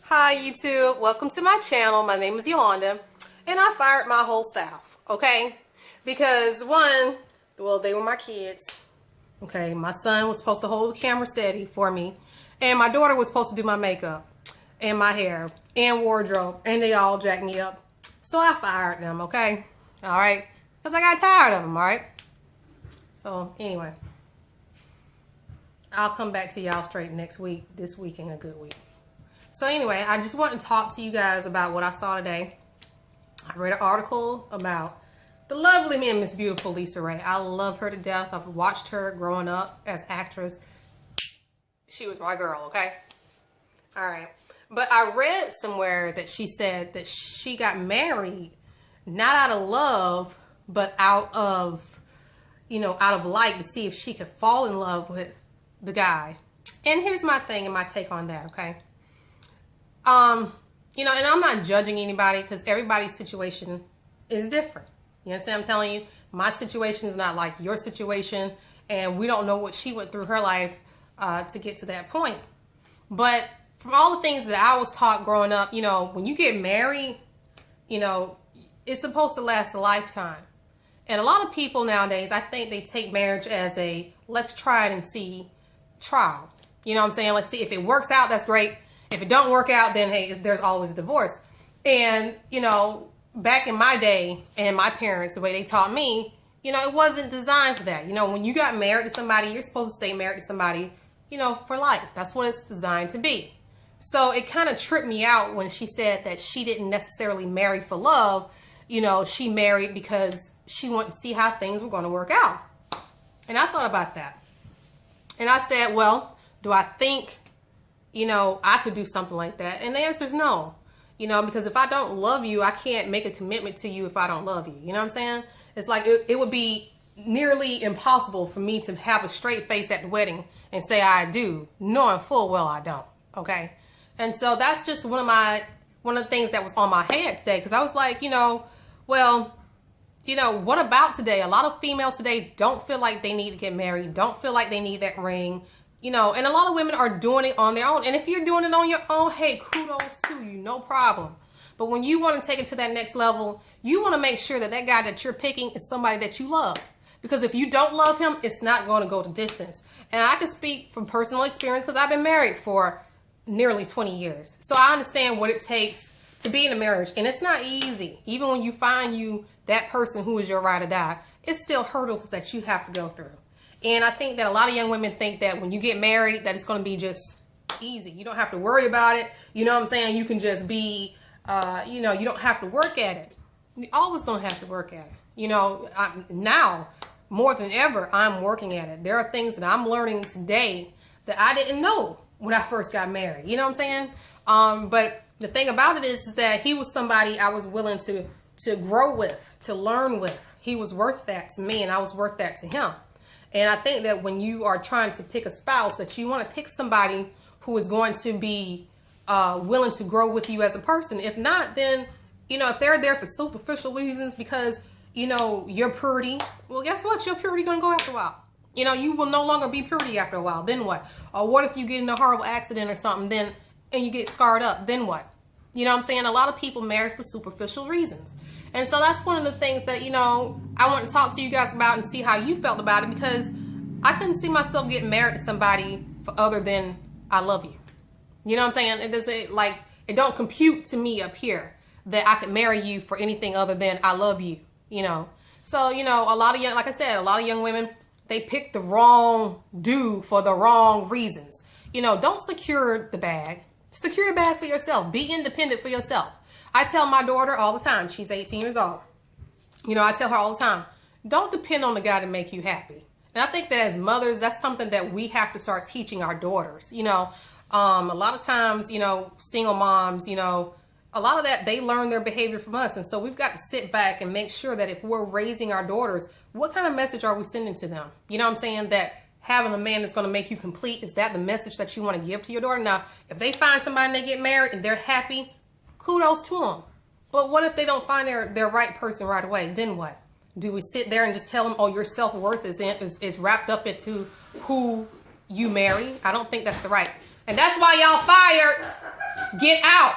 Hi YouTube, welcome to my channel. My name is Yolanda and I fired my whole staff, okay? Because one, well, they were my kids, okay? My son was supposed to hold the camera steady for me, and my daughter was supposed to do my makeup and my hair and wardrobe, and they all jacked me up. So I fired them, okay? All right? Because I got tired of them, all right? So anyway, I'll come back to y'all straight next week. This week ain't a good week. So anyway, I just want to talk to you guys about what I saw today. I read an article about the lovely and Miss Beautiful LisaRaye. I love her to death. I've watched her growing up as actress. She was my girl, okay? All right. But I read somewhere that she said that she got married not out of love, but out of, out of like to see if she could fall in love with the guy. And here's my thing and my take on that, okay? And I'm not judging anybody because everybody's situation is different. You understand what I'm telling you? My situation is not like your situation, and we don't know what she went through her life to get to that point. But from all the things that I was taught growing up, when you get married, it's supposed to last a lifetime. And a lot of people nowadays, I think they take marriage as a let's try it and see trial. You know what I'm saying? Let's see if it works out, that's great. If it don't work out, then hey, there's always a divorce. And, back in my day and my parents, the way they taught me, it wasn't designed for that. When you got married to somebody, you're supposed to stay married to somebody, for life. That's what it's designed to be. So it kind of tripped me out when she said that she didn't necessarily marry for love. She married because she wanted to see how things were going to work out. And I thought about that. And I said, well, do I think I could do something like that? And the answer is no. Because if I don't love you, I can't make a commitment to you if I don't love you. You know what I'm saying? It's like it would be nearly impossible for me to have a straight face at the wedding and say I do, knowing full well I don't. Okay? And so that's just one of the things that was on my head today, because I was like, what about today? A lot of females today don't feel like they need to get married, don't feel like they need that ring. And a lot of women are doing it on their own. And if you're doing it on your own, hey, kudos to you, no problem. But when you want to take it to that next level, you want to make sure that that guy that you're picking is somebody that you love. Because if you don't love him, it's not going to go the distance. And I can speak from personal experience because I've been married for nearly 20 years. So I understand what it takes to be in a marriage. And it's not easy. Even when you find that person who is your ride or die, it's still hurdles that you have to go through. And I think that a lot of young women think that when you get married, that it's going to be just easy. You don't have to worry about it. You know what I'm saying? You can just be, you don't have to work at it. You're always going to have to work at it. Now, more than ever, I'm working at it. There are things that I'm learning today that I didn't know when I first got married. You know what I'm saying? But the thing about it is that he was somebody I was willing to grow with, to learn with. He was worth that to me, and I was worth that to him. And I think that when you are trying to pick a spouse, that you want to pick somebody who is going to be willing to grow with you as a person. If not, then, if they're there for superficial reasons because, you're pretty, well, guess what? Your purity going to go after a while. You will no longer be pretty after a while. Then what? Or what if you get in a horrible accident or something, and you get scarred up? Then what? You know what I'm saying? A lot of people marry for superficial reasons. And so that's one of the things that, I want to talk to you guys about and see how you felt about it, because I couldn't see myself getting married to somebody for other than I love you. You know what I'm saying? It doesn't, it don't compute to me up here that I could marry you for anything other than I love you, So, a lot of young, like I said, a lot of young women, they pick the wrong dude for the wrong reasons. Don't secure the bag. Secure the bag for yourself. Be independent for yourself. I tell my daughter all the time, she's 18 years old. I tell her all the time, don't depend on the guy to make you happy. And I think that as mothers, that's something that we have to start teaching our daughters. A lot of times, single moms, a lot of that, they learn their behavior from us. And so we've got to sit back and make sure that if we're raising our daughters, what kind of message are we sending to them? You know what I'm saying? That having a man that's going to make you complete, is that the message that you want to give to your daughter? Now, if they find somebody and they get married and they're happy, kudos to them. But what if they don't find their right person right away? Then what? Do we sit there and just tell them, oh, your self-worth is wrapped up into who you marry? I don't think that's the right. And that's why y'all fired. Get out.